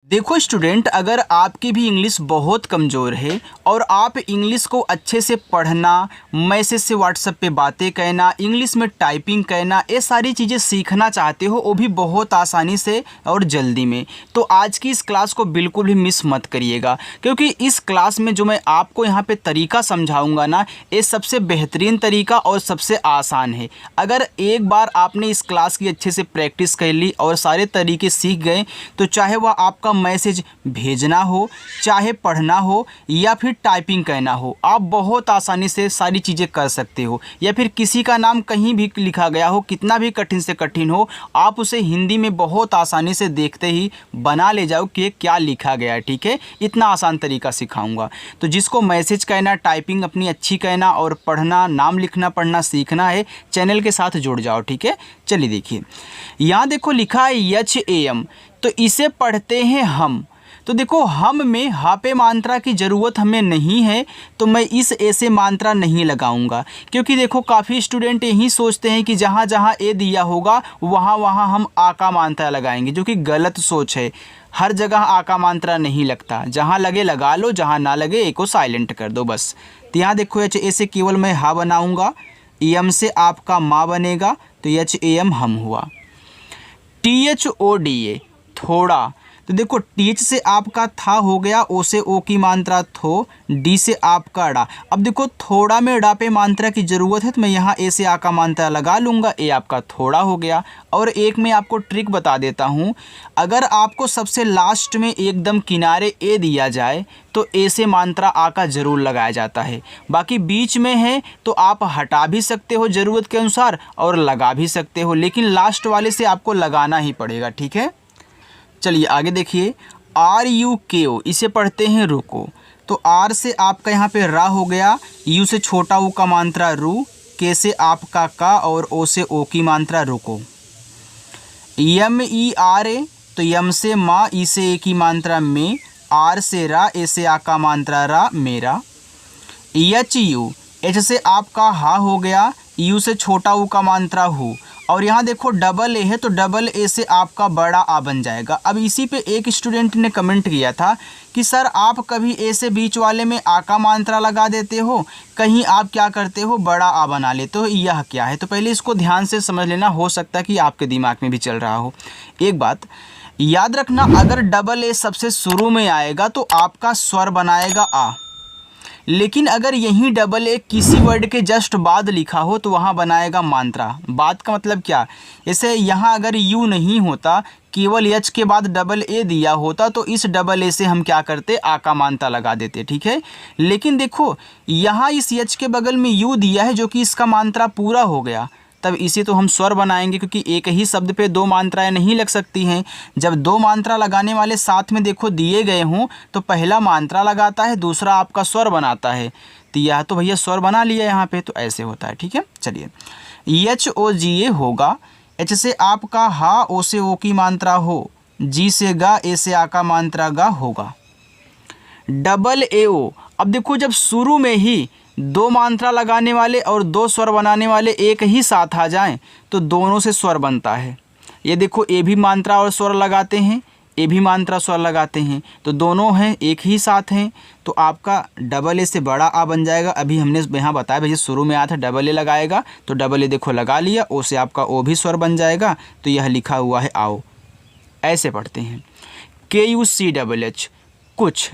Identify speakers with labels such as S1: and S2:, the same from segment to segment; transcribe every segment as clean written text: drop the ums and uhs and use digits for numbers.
S1: देखो स्टूडेंट, अगर आपकी भी इंग्लिश बहुत कमज़ोर है और आप इंग्लिश को अच्छे से पढ़ना, मैसेज से व्हाट्सएप पे बातें कहना, इंग्लिश में टाइपिंग करना, ये सारी चीज़ें सीखना चाहते हो, वो भी बहुत आसानी से और जल्दी में, तो आज की इस क्लास को बिल्कुल भी मिस मत करिएगा, क्योंकि इस क्लास में जो मैं आपको यहाँ पे तरीका समझाऊंगा ना, ये सबसे बेहतरीन तरीका और सबसे आसान है। अगर एक बार आपने इस क्लास की अच्छे से प्रैक्टिस कर ली और सारे तरीके सीख गए, तो चाहे वह आपका मैसेज भेजना हो, चाहे पढ़ना हो या फिर टाइपिंग करना हो, आप बहुत आसानी से सारी चीज़ें कर सकते हो। या फिर किसी का नाम कहीं भी लिखा गया हो, कितना भी कठिन से कठिन हो, आप उसे हिंदी में बहुत आसानी से देखते ही बना ले जाओ कि क्या लिखा गया है। ठीक है, इतना आसान तरीका सिखाऊंगा। तो जिसको मैसेज कहना, टाइपिंग अपनी अच्छी कहना और पढ़ना, नाम लिखना पढ़ना सीखना है, चैनल के साथ जुड़ जाओ। ठीक है, चलिए देखिए, यहाँ देखो लिखा है HAM, तो इसे पढ़ते हैं हम। तो देखो, हम में हापे मात्रा की ज़रूरत हमें नहीं है, तो मैं इस ऐसे मात्रा नहीं लगाऊंगा, क्योंकि देखो काफ़ी स्टूडेंट यही सोचते हैं कि जहाँ जहाँ ए दिया होगा वहाँ वहाँ हम आ का मात्रा लगाएंगे, जो कि गलत सोच है। हर जगह आ का मात्रा नहीं लगता, जहाँ लगे लगा लो, जहाँ ना लगे ए को साइलेंट कर दो बस। तो यहाँ देखो HA से केवल मैं हा बनाऊँगा, EM से आपका माँ बनेगा, तो HAM हम हुआ। THODA थोड़ा, तो देखो TH से आपका था हो गया, ओ से ओ की मात्रा थो, डी से आपका डा। अब देखो थोड़ा में डा पे मात्रा की ज़रूरत है, तो मैं यहाँ ए से आ का मात्रा लगा लूँगा, ए आपका थोड़ा हो गया। और एक मैं आपको ट्रिक बता देता हूँ, अगर आपको सबसे लास्ट में एकदम किनारे ए दिया जाए तो ए से मात्रा आ का ज़रूर लगाया जाता है। बाकी बीच में है तो आप हटा भी सकते हो ज़रूरत के अनुसार और लगा भी सकते हो, लेकिन लास्ट वाले से आपको लगाना ही पड़ेगा। ठीक है, चलिए आगे देखिए, RUKO, इसे पढ़ते हैं रुको। तो R से आपका यहाँ पे रा हो गया, U से छोटा U का मात्रा रू, K से आपका का और O से O की मात्रा रुको। MERA, तो यम से माँ, ई से ए की मात्रा में, आर से रा, ए से आ का मात्रा रा, मेरा। HU, H से आपका हा हो गया, U से छोटा U का मात्रा हु, और यहाँ देखो डबल ए है, तो डबल ए से आपका बड़ा आ बन जाएगा। अब इसी पे एक स्टूडेंट ने कमेंट किया था कि सर आप कभी ए से बीच वाले में आ का मात्रा लगा देते हो, कहीं आप क्या करते हो बड़ा आ बना लेते हो, यह क्या है? तो पहले इसको ध्यान से समझ लेना, हो सकता है कि आपके दिमाग में भी चल रहा हो। एक बात याद रखना, अगर डबल ए सबसे शुरू में आएगा तो आपका स्वर बनाएगा आ, लेकिन अगर यहीं डबल ए किसी वर्ड के जस्ट बाद लिखा हो तो वहाँ बनाएगा मात्रा। बात का मतलब क्या, जैसे यहाँ अगर यू नहीं होता, केवल एच के बाद डबल ए दिया होता, तो इस डबल ए से हम क्या करते, आ का मात्रा लगा देते। ठीक है, लेकिन देखो यहाँ इस एच के बगल में यू दिया है, जो कि इसका मात्रा पूरा हो गया, तब इसे तो हम स्वर बनाएंगे, क्योंकि एक ही शब्द पे दो मात्राएं नहीं लग सकती हैं। जब दो मात्रा लगाने वाले साथ में देखो दिए गए हों, तो पहला मात्रा लगाता है, दूसरा आपका स्वर बनाता है। तो यह तो भैया स्वर बना लिया यहाँ पे, तो ऐसे होता है। ठीक है, चलिए HOGA होगा, H से आपका हा, ओ से ओ की मात्रा हो, जी से गा, ए से आ का मात्रा गा होगा। डबल AO, अब देखो जब शुरू में ही दो मात्रा लगाने वाले और दो स्वर बनाने वाले एक ही साथ आ जाएं, तो दोनों से स्वर बनता है। ये देखो ए भी मात्रा और स्वर लगाते हैं, ए भी मात्रा स्वर लगाते हैं, तो दोनों हैं एक ही साथ हैं, तो आपका डबल ए से बड़ा आ बन जाएगा। अभी हमने यहाँ बताया भैया शुरू में आया था डबल ए लगाएगा, तो डबल ए देखो लगा लिया, ओ से आपका ओ भी स्वर बन जाएगा, तो यह लिखा हुआ है आओ। ऐसे पढ़ते हैं। KUCHH कुछ,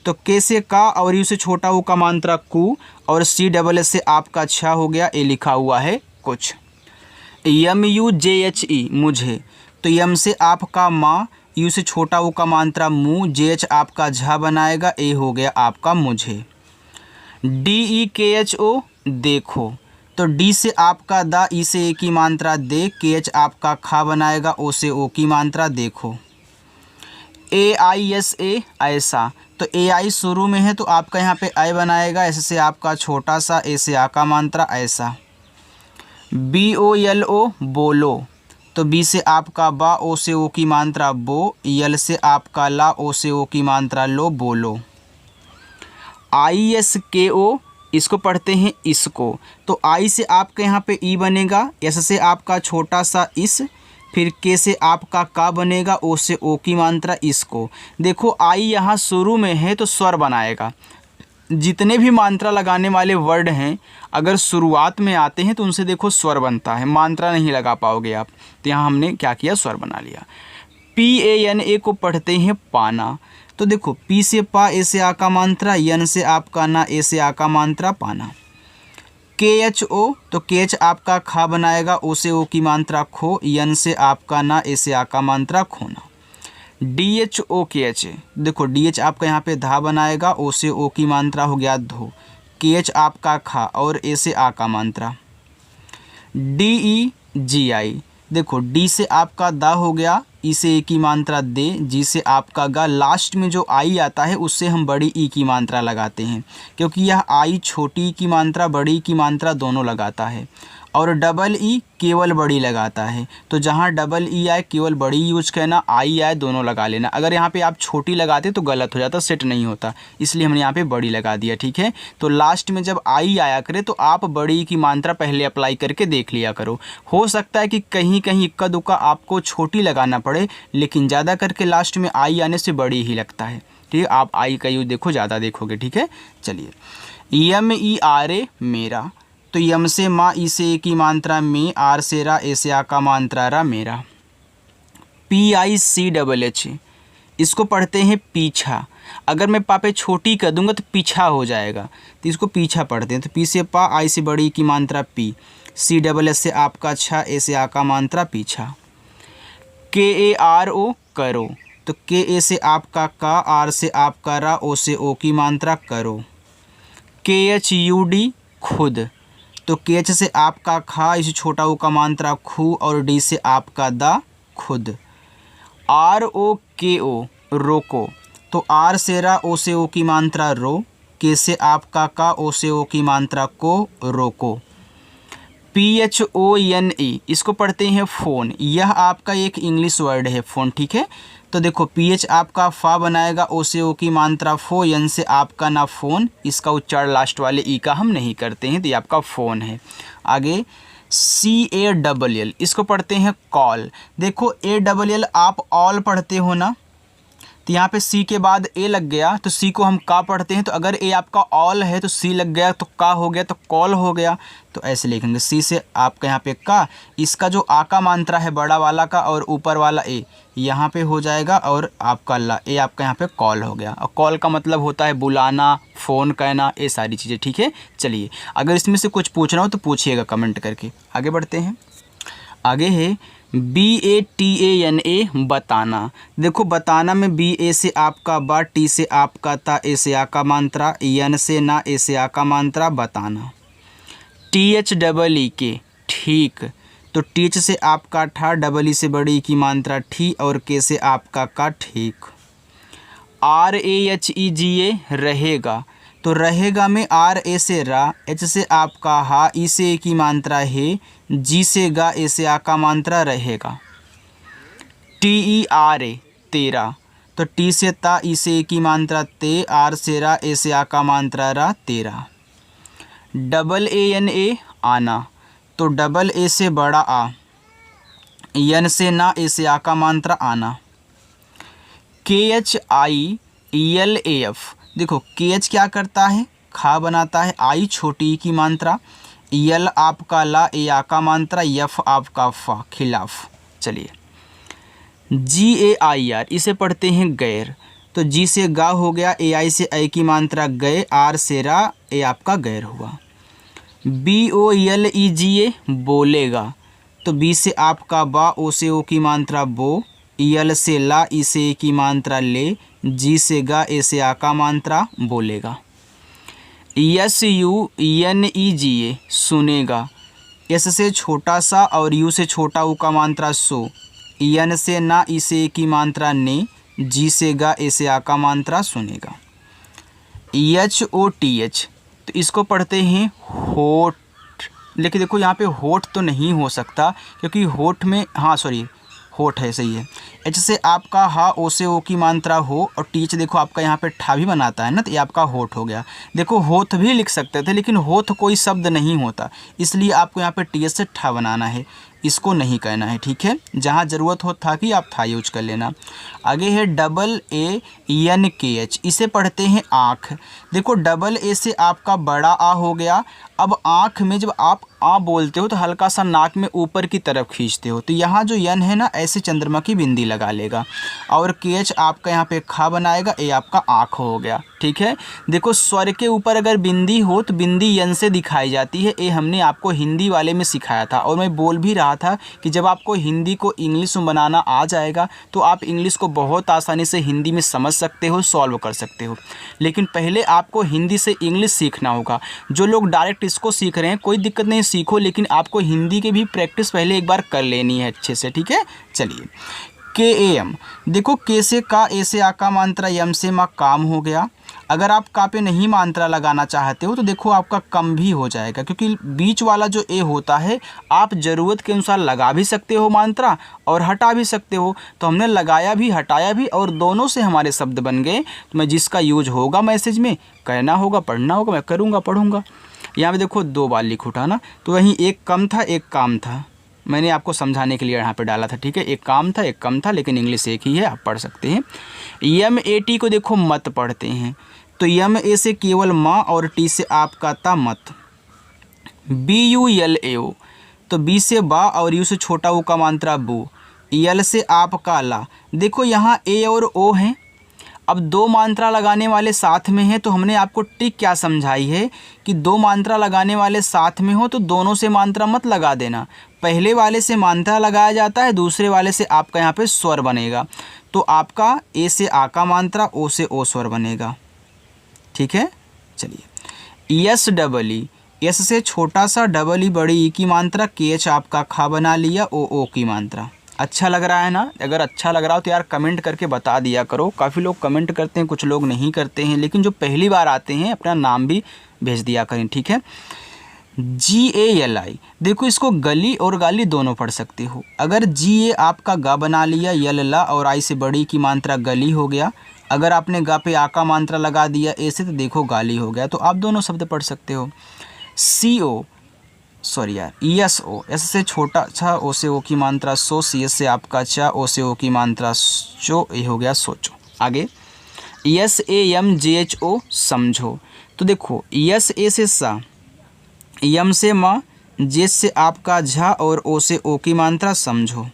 S1: तो के से का और यू से छोटा U का मात्रा कु, और CSS से आपका अच्छा हो गया, ए लिखा हुआ है कुछ। MUJHE मुझे, तो यम से आपका माँ, यू से छोटा U का मात्रा मु, JH आपका झा बनाएगा, ए हो गया आपका मुझे। DEKHO देखो, तो डी से आपका दा, ई से ए की मात्रा दे, KH आपका खा बनाएगा, ओ से ओ की मात्रा देखो। AISA ऐसा, तो AI शुरू में है तो आपका यहाँ पे आई बनाएगा, ऐसे से आपका छोटा सा, ए से आ का मात्रा ऐसा। BOLO बोलो, तो बी से आपका बा, ओ से ओ की मात्रा बो, यल से आपका ला, ओ से ओ की मात्रा लो, बोलो। ISKO, इसको पढ़ते हैं इसको, तो आई से आपका यहाँ पे ई बनेगा, एस से आपका छोटा सा इस, फिर के से आपका का बनेगा, ओ से ओ की मात्रा इसको। देखो आई यहाँ शुरू में है तो स्वर बनाएगा। जितने भी मात्रा लगाने वाले वर्ड हैं अगर शुरुआत में आते हैं तो उनसे देखो स्वर बनता है, मात्रा नहीं लगा पाओगे आप। तो यहाँ हमने क्या किया, स्वर बना लिया। PANA को पढ़ते हैं पाना। तो देखो पी से पा, ए से आ का मात्रा, यन से आपका ना, ए से आ का मात्रा पाना। KHO तो KH आपका खा बनाएगा, ओ से ओ की मात्रा खो, यन से आपका ना, ए से आ का मात्रा खोना। DHOKH देखो DH आपका यहाँ पे धा बनाएगा, ओ से ओ की मात्रा हो गया धो, KH आपका खा और ए से आ का मात्रा। DEGI देखो डी से आपका दा हो गया, ई से ए की मात्रा दे, जी से आपका गा। लास्ट में जो आई आता है उससे हम बड़ी ई की मात्रा लगाते हैं क्योंकि यह आई छोटी की मात्रा बड़ी की मात्रा दोनों लगाता है, और डबल ई केवल बड़ी लगाता है। तो जहाँ डबल ई आए केवल बड़ी यूज करना, आई आए दोनों लगा लेना। अगर यहाँ पे आप छोटी लगाते तो गलत हो जाता, सेट नहीं होता, इसलिए हमने यहाँ पे बड़ी लगा दिया। ठीक है, तो लास्ट में जब आई आया करे तो आप बड़ी की मात्रा पहले अप्लाई करके देख लिया करो। हो सकता है कि कहीं कहीं इक्का दुक्का आपको छोटी लगाना पड़े, लेकिन ज़्यादा करके लास्ट में आई आने से बड़ी ही लगता है। ठीक है, आप आई का यूज देखो, ज़्यादा देखोगे। ठीक है, चलिए MERA मेरा। तो यम से माँ, ई से ए की मात्रा में, आर से रा, ए से आ का मात्रा रा मेरा। PICHH इसको पढ़ते हैं पीछा। अगर मैं पापे छोटी कर दूंगा तो पीछा हो जाएगा, तो इसको पीछा पढ़ते हैं। तो पी से पा, आई से बड़ी की मात्रा पी, CSS से आपका छा, ए से आ का मात्रा पीछा। KARO करो। तो KA से आपका का, आर से आपका रा, ओ से ओ की मात्रा करो। KHUD खुद। तो KH से आपका खा, इसे छोटा ओ का मात्रा खू, और डी से आपका दा खुद। ROKO रोको। तो आर से रा, ओ से ओ की मात्रा रो, के से आपका का, ओ से ओ की मात्रा को रोको। PHONE इसको पढ़ते हैं फ़ोन। यह आपका एक इंग्लिश वर्ड है फ़ोन। ठीक है, तो देखो PH आपका फा बनाएगा, ओ से ओ की मात्रा फो, यन से आपका ना फ़ोन, इसका उच्चारण लास्ट वाले ई का हम नहीं करते हैं, तो ये आपका फ़ोन है। आगे CALL इसको पढ़ते हैं कॉल। देखो ALL आप ऑल पढ़ते हो ना, तो यहाँ पे सी के बाद ए लग गया तो सी को हम का पढ़ते हैं। तो अगर ए आपका ऑल है तो सी लग गया तो का हो गया, तो कॉल हो गया। तो ऐसे लिखेंगे, सी से आपका यहाँ पे का, इसका जो आ का मात्रा है बड़ा वाला का और ऊपर वाला ए यहाँ पे हो जाएगा, और आपका ला, ए आपका यहाँ पे कॉल हो गया। और कॉल का मतलब होता है बुलाना, फ़ोन करना, ये सारी चीज़ें। ठीक है, चलिए अगर इसमें से कुछ पूछना हो तो पूछिएगा कमेंट करके। आगे बढ़ते हैं। आगे है BATANA बताना। देखो बताना में BA से आपका बा, टी से आपका ता, ए से आ का मात्रा, यन से ना, ए से आ का मात्रा बताना। THEE ठीक। तो टीच से आपका ठा, डबल ई से बड़ी की मात्रा ठी, और के से आपका का ठीक। RAHEGA रहेगा। तो रहेगा में आर, ए से रा, एच से आपका हा, ई से ए की मात्रा है, जी से गा, ए से आ का मात्रा रहेगा। TERA तेरा। तो टी से ता, ई से ए की मात्रा ते, आर से रा, ए से आ का मात्रा रा तेरा। AANA आना। तो डबल ए से बड़ा आ, यन से ना, ए से आ का मात्रा आना। KHIELAF देखो KH क्या करता है, खा बनाता है, आई छोटी की मात्रा, यल आपका ला, ए आ का मात्रा, यफ आपका फा, खिलाफ। चलिए GAIR इसे पढ़ते हैं गैर। तो जी से गा हो गया, AI से ए की मात्रा गए, आर से रा, ए आपका गैर हुआ। BOLEGA बोलेगा। तो बी से आपका बा, ओ से ओ की मात्रा बो, यल से ला, ई से ए की मात्रा ले, जी से गा, ए से आ का मात्रा बोलेगा। SUNEGA सुनेगा। एस से छोटा सा और यू से छोटा ऊ का मात्रा सो, यन से ना, ई से ए की मात्रा ने, जी से गा, ए से आ का मात्रा सुनेगा। HOTH तो इसको पढ़ते हैं होठ। लेकिन देखो यहाँ पे होठ तो नहीं हो सकता क्योंकि होठ में, हाँ सॉरी होठ है, सही है। एच से आपका हा, ओ से ओ की मात्रा हो, और टीच देखो आपका यहाँ पे ठा भी बनाता है ना, तो ये आपका होठ हो गया। देखो होठ भी लिख सकते थे लेकिन होठ कोई शब्द नहीं होता, इसलिए आपको यहाँ पे टी से ठा बनाना है। इसको नहीं कहना है, ठीक है। जहाँ ज़रूरत हो था कि आप था यूज कर लेना। आगे है AANKH, इसे पढ़ते हैं आँख। देखो AA से आपका बड़ा आ हो गया। अब आँख में जब आप आ बोलते हो तो हल्का सा नाक में ऊपर की तरफ खींचते हो, तो यहाँ जो यन है ना ऐसे चंद्रमा की बिंदी लगा लेगा, और KH आपका यहाँ पे खा बनाएगा, ए आपका आँख हो गया, ठीक है। देखो स्वर के ऊपर अगर बिंदी हो तो बिंदी यन से दिखाई जाती है। ये हमने आपको हिंदी वाले में सिखाया था, और मैं बोल भी रहा था कि जब आपको हिंदी को इंग्लिश में बनाना आ जाएगा तो आप इंग्लिश को बहुत आसानी से हिंदी में समझ सकते हो, सॉल्व कर सकते हो। लेकिन पहले आपको हिंदी से इंग्लिश सीखना होगा। जो लोग डायरेक्ट इसको सीख रहे हैं कोई दिक्कत नहीं, सीखो, लेकिन आपको हिंदी की भी प्रैक्टिस पहले एक बार कर लेनी है अच्छे से, ठीक है। चलिए KAM, देखो के से का, ए से आ का मात्रा, यम से मा काम हो गया। अगर आप का पे नहीं मात्रा लगाना चाहते हो तो देखो आपका कम भी हो जाएगा, क्योंकि बीच वाला जो ए होता है आप ज़रूरत के अनुसार लगा भी सकते हो मात्रा और हटा भी सकते हो। तो हमने लगाया भी हटाया भी और दोनों से हमारे शब्द बन गए। तो मैं जिसका यूज होगा मैसेज में कहना होगा, पढ़ना होगा, मैं करूँगा, पढ़ूँगा। यहाँ पे देखो 2 बार लिख उठा ना, तो वहीं एक कम था एक काम था, मैंने आपको समझाने के लिए यहाँ पे डाला था, ठीक है। एक काम था एक कम था, लेकिन इंग्लिश एक ही है, आप पढ़ सकते हैं। MAT को देखो मत पढ़ते हैं, तो MA से केवल माँ और T से आपका था मत। BULAO, तो B से बा और U से छोटा U का मात्रा बू। L से आपका ला। देखो यहाँ A और O हैं, अब 2 मात्रा लगाने वाले साथ में हैं, तो हमने आपको टिक क्या समझाई है कि 2 मात्रा लगाने वाले साथ में हो तो दोनों से मात्रा मत लगा देना। पहले वाले से मात्रा लगाया जाता है, दूसरे वाले से आपका यहाँ पे स्वर बनेगा। तो आपका ए से आ का मात्रा, ओ से ओ स्वर बनेगा, ठीक है। चलिए SEE, एस से छोटा सा डबल ई बड़ी ई की मात्रा, KH आपका खा बना लिया, ओ की मात्रा। अच्छा लग रहा है ना? अगर अच्छा लग रहा हो तो यार कमेंट करके बता दिया करो। काफ़ी लोग कमेंट करते हैं, कुछ लोग नहीं करते हैं, लेकिन जो पहली बार आते हैं अपना नाम भी भेज दिया करें, ठीक है। GALI, देखो इसको गली और गाली दोनों पढ़ सकते हो। अगर GA आपका गा बना लिया, यल ला और आई से बड़ी की मात्रा गली हो गया। अगर आपने गा पे आ का मात्रा लगा दिया ए से, तो देखो गाली हो गया। तो आप दोनों शब्द पढ़ सकते हो। ESO, एस से छोटा छा, ओ से ओ की मात्रा सो, CS से आपका चा, ओ से ओ की मात्रा चो, ये हो गया सोचो। आगे SAMJHO, समझो। तो देखो SA से सा, यम से माँ, जे से आपका झा और ओ से ओ की मात्रा समझो।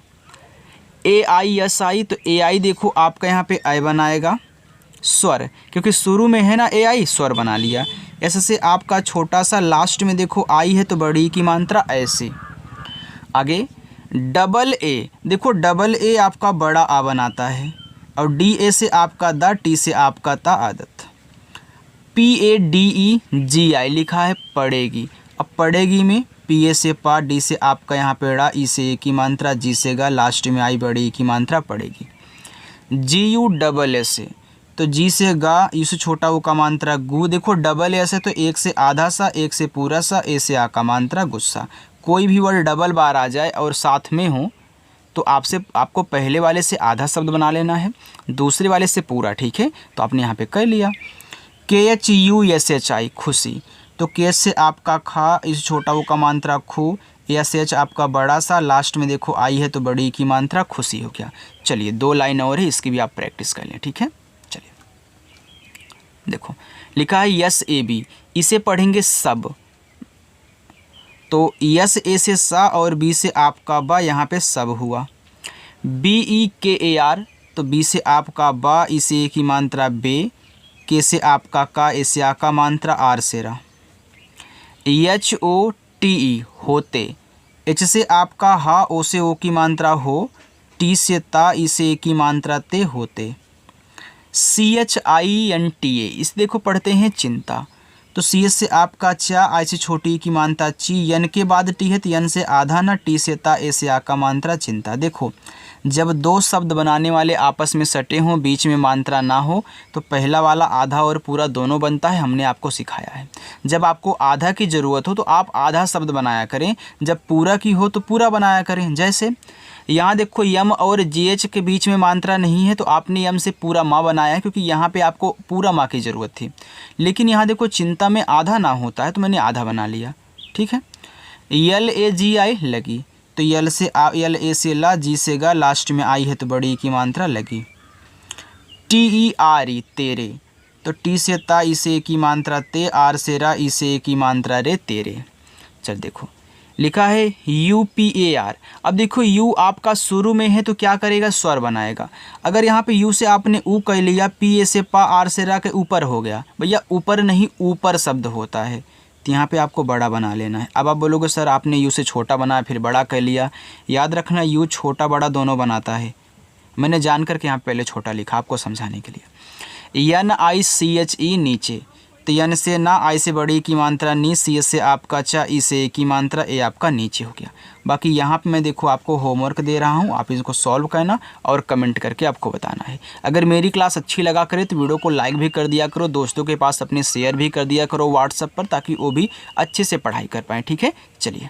S1: AISI, तो AI देखो आपका यहाँ पे आई बनाएगा स्वर, क्योंकि शुरू में है ना AI, स्वर बना लिया। ऐसे से आपका छोटा सा लास्ट में देखो आई है तो बड़ी की मात्रा ऐसे। आगे AA, देखो AA आपका बड़ा आ बनाता है, और DA से आपका दा, T से आपका ता आदत। PADEGI लिखा है पढ़ेगी। अब पढ़ेगी में PA से पा, D से आपका यहाँ पे ड़ा, ई से ए की मात्रा, जी से गा, लास्ट में आई बड़ी ई की मात्रा पड़ेगी। GUSS, तो जी से गा, यू से छोटा वो का मात्रा गु। देखो डबल एस है तो एक से आधा सा, एक से पूरा सा, ए से आ का मात्रा गुस्सा। कोई भी वर्ड डबल बार आ जाए और साथ में हो तो आपको पहले वाले से आधा शब्द बना लेना है, दूसरे वाले से पूरा, ठीक है। तो आपने यहाँ पे कर लिया। KHUSHI, खुशी, तो के से आपका खा, इस छोटा वो का मात्रा खू, SH आपका बड़ा सा, लास्ट में देखो आई है तो बड़ी की मात्रा खुशी हो गया। चलिए 2 लाइन और है, इसकी भी आप प्रैक्टिस कर लें, ठीक है। चलिए देखो लिखा है SAB, इसे पढ़ेंगे सब। तो SA से सा और B से आपका बा, यहाँ पे सब हुआ। BEKAR, तो B से आपका बा, इसे ए की मात्रा बे, के से आपका का, ए से आ का मात्रा आर से रा। HOTE, होते, H से आपका हा, ओ से ओ की मात्रा हो, T से ता, ई से ए की मात्रा ते, होते। CHINTA, इस देखो पढ़ते हैं चिंता। तो CS से आपका चा, आई से छोटी की मात्रा ची, यन के बाद टी है तो यन से आधा ना, टी से ता, ए से आ का मात्रा चिंता। देखो जब 2 शब्द बनाने वाले आपस में सटे हों, बीच में मात्रा ना हो, तो पहला वाला आधा और पूरा दोनों बनता है, हमने आपको सिखाया है। जब आपको आधा की ज़रूरत हो तो आप आधा शब्द बनाया करें, जब पूरा की हो तो पूरा बनाया करें। जैसे यहाँ देखो यम और GH के बीच में मात्रा नहीं है तो आपने यम से पूरा माँ बनाया है, क्योंकि यहाँ पे आपको पूरा माँ की ज़रूरत थी। लेकिन यहाँ देखो चिंता में आधा ना होता है तो मैंने आधा बना लिया, ठीक है। LAGI, लगी, तो यल से यल ए से ला, जी से गा, लास्ट में आई है तो बड़ी की मात्रा लगी। टी ई आर ई तेरे, तो टी से ता, ई से की मात्रा ते, आर से रा, ई से की मात्रा रे तेरे। चल देखो लिखा है यू पी ए आर। अब देखो यू आपका शुरू में है तो क्या करेगा, स्वर बनाएगा। अगर यहाँ पे यू से आपने ऊ कह लिया, पी ए से पा, आर से रा के ऊपर हो गया, भैया ऊपर नहीं ऊपर शब्द होता है, तो यहाँ पे आपको बड़ा बना लेना है। अब आप बोलोगे सर आपने यू से छोटा बनाया फिर बड़ा कह लिया, याद रखना यू छोटा बड़ा दोनों बनाता है, मैंने जान करके यहाँ पहले छोटा लिखा आपको समझाने के लिए। एन आई सी एच ई नीचे, तो एन से ना, आई से बड़ी की मात्रा नी, सी से आपका चा, ई से की मात्रा ए आपका नीचे हो गया। बाकी यहाँ पे मैं देखो आपको होमवर्क दे रहा हूँ, आप इसको सॉल्व करना और कमेंट करके आपको बताना है। अगर मेरी क्लास अच्छी लगा करे तो वीडियो को लाइक भी कर दिया करो, दोस्तों के पास अपने शेयर भी कर दिया करो व्हाट्सएप पर, ताकि वो भी अच्छे से पढ़ाई कर पाएँ। ठीक है, चलिए।